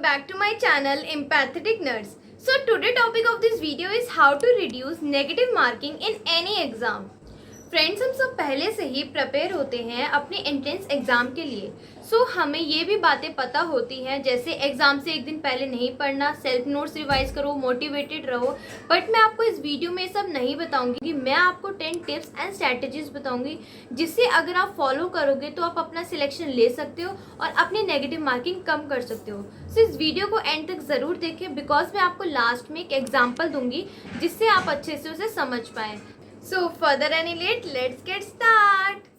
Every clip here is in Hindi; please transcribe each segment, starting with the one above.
back to my channel Empathetic Nerds. So today topic of this video is how to reduce negative marking in any exam. Friends, हम सब पहले से ही प्रिपेयर होते हैं अपने एंट्रेंस एग्ज़ाम के लिए। हमें ये भी बातें पता होती हैं, जैसे एग्ज़ाम से एक दिन पहले नहीं पढ़ना, सेल्फ नोट्स रिवाइज करो, मोटिवेटेड रहो। बट मैं आपको इस वीडियो में सब नहीं बताऊंगी कि मैं आपको 10 टिप्स एंड स्ट्रैटेजीज बताऊंगी जिससे अगर आप फॉलो करोगे तो आप अपना सिलेक्शन ले सकते हो और अपनी नेगेटिव मार्किंग कम कर सकते हो। इस वीडियो को एंड तक ज़रूर देखें, बिकॉज मैं आपको लास्ट में एक एग्जाम्पल दूंगी जिससे आप अच्छे से उसे समझ पाएँ। So further any late, let's get start.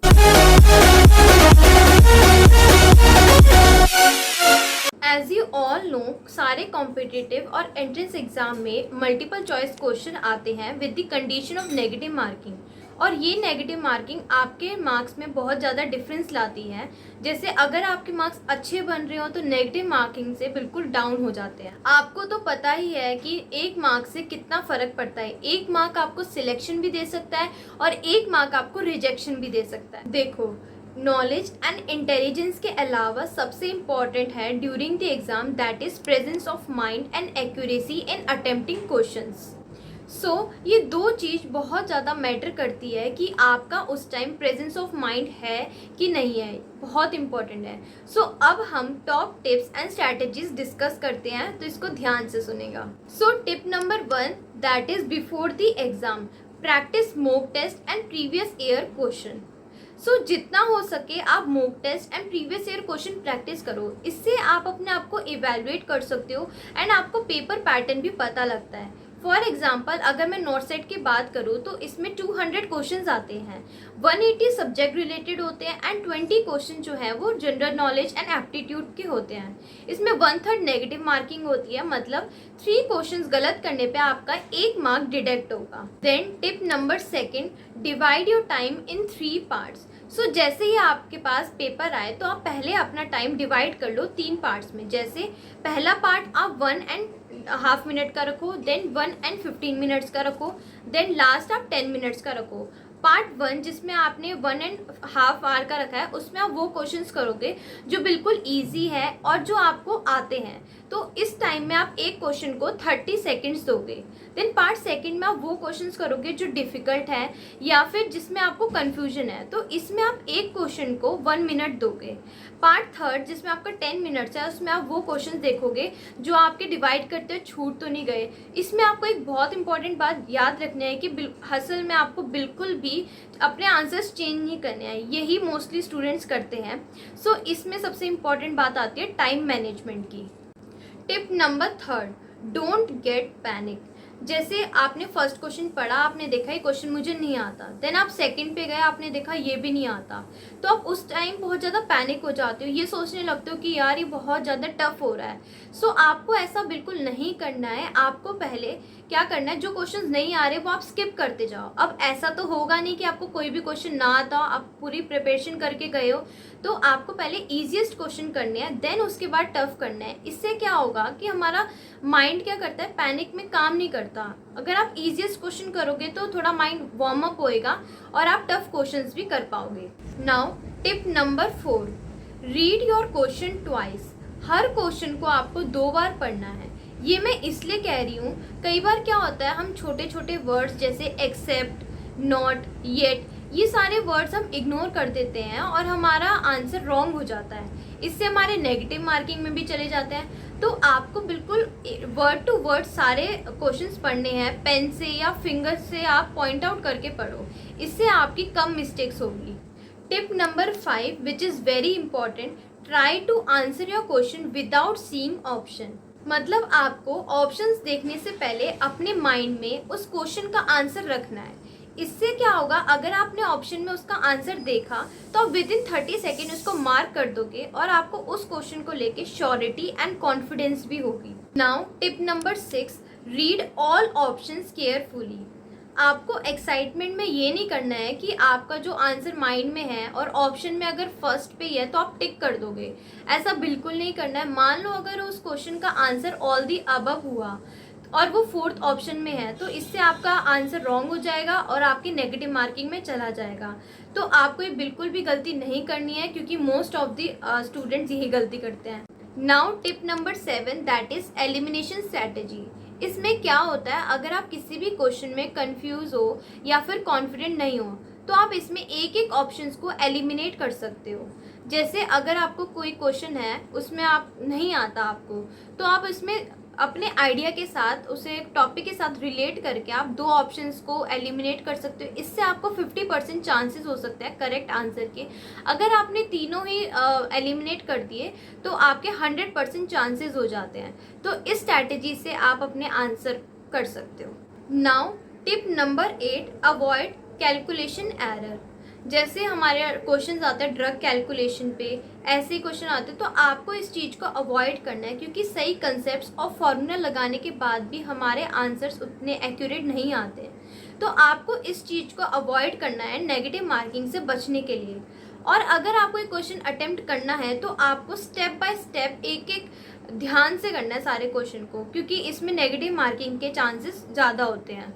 As you all know, सारे कॉम्पिटिटिव और एंट्रेंस एग्जाम में मल्टीपल चॉइस क्वेश्चन आते हैं with the condition of negative marking, और ये नेगेटिव मार्किंग आपके मार्क्स में बहुत ज़्यादा डिफरेंस लाती है। जैसे अगर आपके मार्क्स अच्छे बन रहे हो तो नेगेटिव मार्किंग से बिल्कुल डाउन हो जाते हैं। आपको तो पता ही है कि एक मार्क से कितना फ़र्क पड़ता है। एक मार्क आपको सिलेक्शन भी दे सकता है और एक मार्क आपको रिजेक्शन भी दे सकता है। देखो, नॉलेज एंड इंटेलिजेंस के अलावा सबसे इम्पॉर्टेंट है during the exam, that is presence of mind and accuracy in attempting questions. ये दो चीज़ बहुत ज़्यादा मैटर करती है कि आपका उस टाइम प्रेजेंस ऑफ माइंड है कि नहीं है, बहुत इंपॉर्टेंट है। अब हम top tips and strategies discuss करते हैं, तो इसको ध्यान से सुनेगा। Tip number 1, that is before the exam practice mock test and previous year question. जितना हो सके आप mock test and previous year question practice करो। इससे आप अपने आप को इवेलुएट कर सकते हो एंड आपको पेपर पैटर्न भी पता लगता है। फॉर एग्जाम्पल, अगर मैं नॉर्थ सेट की बात करूँ तो इसमें 200 क्वेश्चंस आते हैं, 180 सब्जेक्ट रिलेटेड होते हैं एंड 20 क्वेश्चन जो है वो जनरल नॉलेज एंड एप्टीट्यूड के होते हैं। इसमें 1/3 नेगेटिव मार्किंग होती है, मतलब 3 क्वेश्चंस गलत करने पे आपका 1 मार्क डिडक्ट होगा। Then tip number 2, divide your time in 3 parts. जैसे ही आपके पास पेपर आए तो आप पहले अपना टाइम डिवाइड कर लो 3 पार्ट्स में। जैसे पहला पार्ट आप 1.5 मिनट का रखो, देन 1 and 15 मिनट्स का रखो, देन लास्ट आप 10 मिनट्स का रखो। पार्ट 1 जिसमें आपने 1.5 आवर का रखा है, उसमें आप वो क्वेश्चंस करोगे जो बिल्कुल ईजी है और जो आपको आते हैं। तो इस टाइम में आप एक क्वेश्चन को 30 सेकेंड्स दोगे। देन पार्ट 2 में आप वो क्वेश्चंस करोगे जो डिफ़िकल्ट है या फिर जिसमें आपको कन्फ्यूजन है, तो इसमें आप एक क्वेश्चन को 1 मिनट दोगे। पार्ट 3 जिसमें आपका 10 मिनट्स है, उसमें आप वो क्वेश्चन देखोगे जो आपके डिवाइड करते हुए छूट तो नहीं गए। इसमें आपको एक बहुत इंपॉर्टेंट बात याद रखनी है कि असल में आपको बिल्कुल भी अपने आंसर्स चेंज नहीं करने हैं। यही मोस्टली स्टूडेंट्स करते हैं। इसमें सबसे इम्पॉर्टेंट बात आती है टाइम मैनेजमेंट की। Tip number 3, don't get panic. जैसे आपने फर्स्ट क्वेश्चन पढ़ा, आपने देखा ये क्वेश्चन मुझे नहीं आता, देन आप सेकंड पे गए, आपने देखा ये भी नहीं आता, तो आप उस टाइम बहुत ज़्यादा पैनिक हो जाते हो, ये सोचने लगते हो कि यार ये बहुत ज़्यादा टफ हो रहा है। आपको ऐसा बिल्कुल नहीं करना है। आपको पहले क्या करना है, जो क्वेश्चंस नहीं आ रहे वो आप स्किप करते जाओ। अब ऐसा तो होगा नहीं कि आपको कोई भी क्वेश्चन ना आता, आप पूरी प्रिपरेशन करके गए हो, तो आपको पहले ईजीएस्ट क्वेश्चन करने हैं, देन उसके बाद टफ करना है। इससे क्या होगा कि हमारा माइंड क्या करता है, पैनिक में काम नहीं करता। अगर आप ईजीएस्ट क्वेश्चन करोगे तो थोड़ा माइंड वार्म अप होएगा और आप टफ क्वेश्चंस भी कर पाओगे। Now tip number 4, read your question twice. Her question को आपको 2 बार पढ़ना है। ये मैं इसलिए कह रही हूँ, कई बार क्या होता है, हम छोटे छोटे वर्ड्स जैसे एक्सेप्ट, नॉट, येट, ये सारे वर्ड्स हम इग्नोर कर देते हैं और हमारा आंसर रॉन्ग हो जाता है। इससे हमारे नेगेटिव मार्किंग में भी चले जाते हैं। तो आपको बिल्कुल वर्ड टू वर्ड सारे क्वेश्चंस पढ़ने हैं, पेन से या फिंगर से आप पॉइंट आउट करके पढ़ो। इससे आपकी कम मिस्टेक्स होगी। Tip number 5, which is very important, try to answer your question without seeing option. मतलब आपको ऑप्शंस देखने से पहले अपने माइंड में उस क्वेश्चन का आंसर रखना है। इससे क्या होगा, अगर आपने ऑप्शन में उसका आंसर देखा तो आप विदिन 30 सेकेंड उसको मार्क कर दोगे और आपको उस क्वेश्चन को लेके श्योरिटी एंड कॉन्फिडेंस भी होगी। Now tip number 6, read all options carefully. आपको एक्साइटमेंट में ये नहीं करना है कि आपका जो आंसर माइंड में है और ऑप्शन में अगर फर्स्ट पे है तो आप टिक कर दोगे। ऐसा बिल्कुल नहीं करना है। मान लो अगर उस क्वेश्चन का आंसर ऑल दी अबव हुआ और वो 4th ऑप्शन में है, तो इससे आपका आंसर रॉन्ग हो जाएगा और आपकी नेगेटिव मार्किंग में चला जाएगा। तो आपको ये बिल्कुल भी गलती नहीं करनी है, क्योंकि मोस्ट ऑफ द स्टूडेंट्स यही गलती करते हैं। Now tip number 7 that is elimination strategy. इसमें क्या होता है, अगर आप किसी भी क्वेश्चन में कंफ्यूज हो या फिर कॉन्फिडेंट नहीं हो तो आप इसमें एक एक ऑप्शंस को एलिमिनेट कर सकते हो। जैसे अगर आपको कोई क्वेश्चन है उसमें आप नहीं आता आपको, तो आप इसमें अपने आइडिया के साथ उसे टॉपिक के साथ रिलेट करके आप दो ऑप्शंस को एलिमिनेट कर सकते हो। इससे आपको 50% चांसेस हो सकते हैं करेक्ट आंसर के। अगर आपने तीनों ही एलिमिनेट कर दिए तो आपके 100% चांसेस हो जाते हैं। तो इस स्ट्रैटेजी से आप अपने आंसर कर सकते हो। Now tip number 8 avoid calculation error. जैसे हमारे क्वेश्चन आते हैं ड्रग कैलकुलेशन पे, ऐसे ही क्वेश्चन आते हैं, तो आपको इस चीज़ को अवॉइड करना है क्योंकि सही कंसेप्ट और फॉर्मूला लगाने के बाद भी हमारे आंसर्स उतने एक्यूरेट नहीं आते हैं। तो आपको इस चीज़ को अवॉइड करना है नेगेटिव मार्किंग से बचने के लिए। और अगर आपको एक क्वेश्चन अटेम्प्ट करना है तो आपको स्टेप बाय स्टेप एक एक ध्यान से करना है सारे क्वेश्चन को, क्योंकि इसमें नेगेटिव मार्किंग के चांसेस ज़्यादा होते हैं।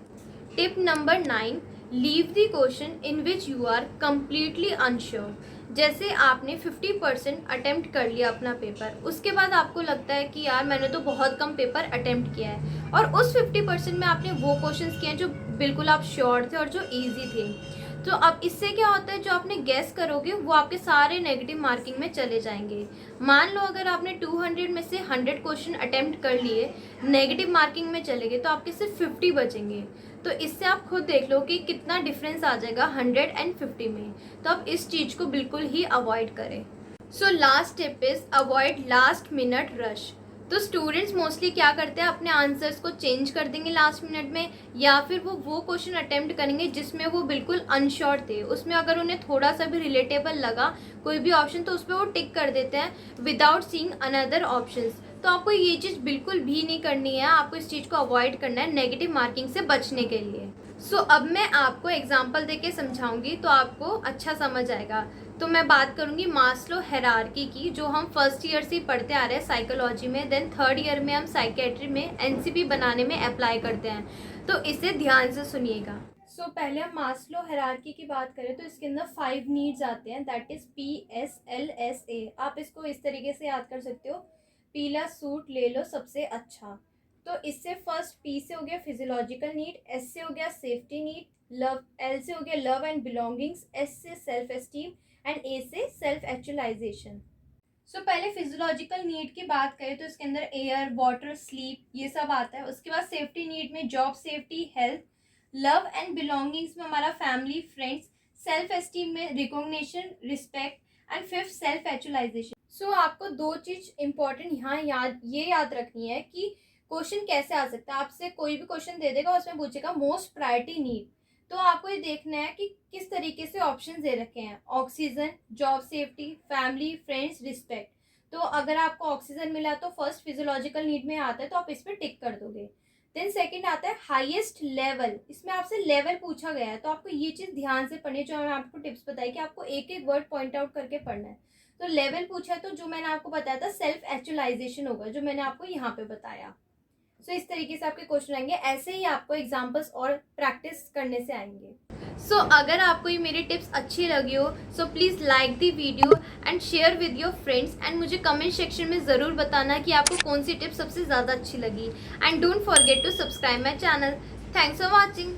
Tip number 9 leave the question in which you are completely unsure. जैसे आपने 50% अटेम्प्ट कर लिया अपना पेपर, उसके बाद आपको लगता है कि यार मैंने तो बहुत कम पेपर अटेम्प्ट किया है, और उस 50% में आपने वो क्वेश्चंस किए हैं जो बिल्कुल आप श्योर थे और जो ईजी थे। तो अब इससे क्या होता है, जो आपने गेस करोगे वो आपके सारे नेगेटिव मार्किंग में चले जाएंगे। मान लो अगर आपने 200 में से 100 क्वेश्चन अटेम्प्ट कर लिए, नेगेटिव मार्किंग में चले गए, तो आपके सिर्फ 50 बचेंगे। तो इससे आप खुद देख लो कि कितना डिफरेंस आ जाएगा 100 एंड 50 में। तो आप इस चीज़ को बिल्कुल ही अवॉइड करें। So last tip is avoid last minute rush. तो स्टूडेंट्स मोस्टली क्या करते हैं, अपने आंसर्स को चेंज कर देंगे लास्ट मिनट में, या फिर वो क्वेश्चन अटेम्प्ट करेंगे जिसमें वो बिल्कुल अनश्योर थे। उसमें अगर उन्हें थोड़ा सा भी रिलेटेबल लगा कोई भी ऑप्शन तो उस पर वो टिक कर देते हैं विदाउट सीइंग अनदर ऑप्शंस। तो आपको ये चीज़ बिल्कुल भी नहीं करनी है, आपको इस चीज़ को अवॉइड करना है नेगेटिव मार्किंग से बचने के लिए। सो अब मैं आपको एग्जाम्पल देके समझाऊंगी तो आपको अच्छा समझ आएगा। तो मैं बात करूंगी मास्लो हायरार्की की, जो हम फर्स्ट ईयर से पढ़ते आ रहे हैं साइकोलॉजी में, देन थर्ड ईयर में हम साइकेट्री में एनसीपी बनाने में अप्लाई करते हैं। तो इसे ध्यान से सुनिएगा। सो पहले हम मास्लो हायरार्की की बात करें तो इसके अंदर 5 नीड्स आते हैं, दैट इज PSLSA। आप इसको इस तरीके से याद कर सकते हो, पीला सूट ले लो सबसे अच्छा। तो इससे फर्स्ट पी से हो गया फिजियोलॉजिकल नीड, एस से हो गया सेफ्टी नीड, लव, एल से हो गया लव एंड बिलोंगिंग्स, एस से सेल्फ एस्टीम एंड ए से सेल्फ एक्चुअलाइजेशन। सो पहले फिजियोलॉजिकल नीड की बात करें तो इसके अंदर एयर, वाटर, स्लीप ये सब आता है। उसके बाद सेफ्टी नीड में job safety, health, love and belongings में हमारा फैमिली, फ्रेंड्स, सेल्फ एस्टीम में recognition, respect and fifth self actualisation. So आपको दो चीज इंपॉर्टेंट यहाँ याद रखनी है कि क्वेश्चन कैसे आ सकता है। आपसे कोई भी क्वेश्चन दे देगा, उसमें पूछेगा मोस्ट प्रायोरिटी नीड, तो आपको ये देखना है कि किस तरीके से ऑप्शन दे रखे हैं, oxygen, job safety, family, friends, respect. तो अगर आपको ऑक्सीजन मिला तो फर्स्ट फिजियोलॉजिकल नीड में आता है तो आप इस पर टिक कर दोगे। देन सेकंड आता है हाईएस्ट लेवल, इसमें आपसे लेवल पूछा गया है, तो आपको ये चीज़ ध्यान से पढ़नी है। जो मैंने आपको टिप्स बताई कि आपको एक एक वर्ड पॉइंट आउट करके पढ़ना है। तो लेवल पूछा है तो जो मैंने आपको बताया था सेल्फ एक्चुअलाइजेशन होगा, जो मैंने आपको यहाँ पे बताया। सो इस तरीके से आपके क्वेश्चन आएंगे, ऐसे ही आपको एग्जाम्पल्स और प्रैक्टिस करने से आएंगे। सो अगर आपको ये मेरी टिप्स अच्छी लगी हो so please like the video and share with your friends, and मुझे कमेंट सेक्शन में ज़रूर बताना कि आपको कौन सी टिप सबसे ज़्यादा अच्छी लगी। And don't forget to subscribe my channel. Thanks for watching.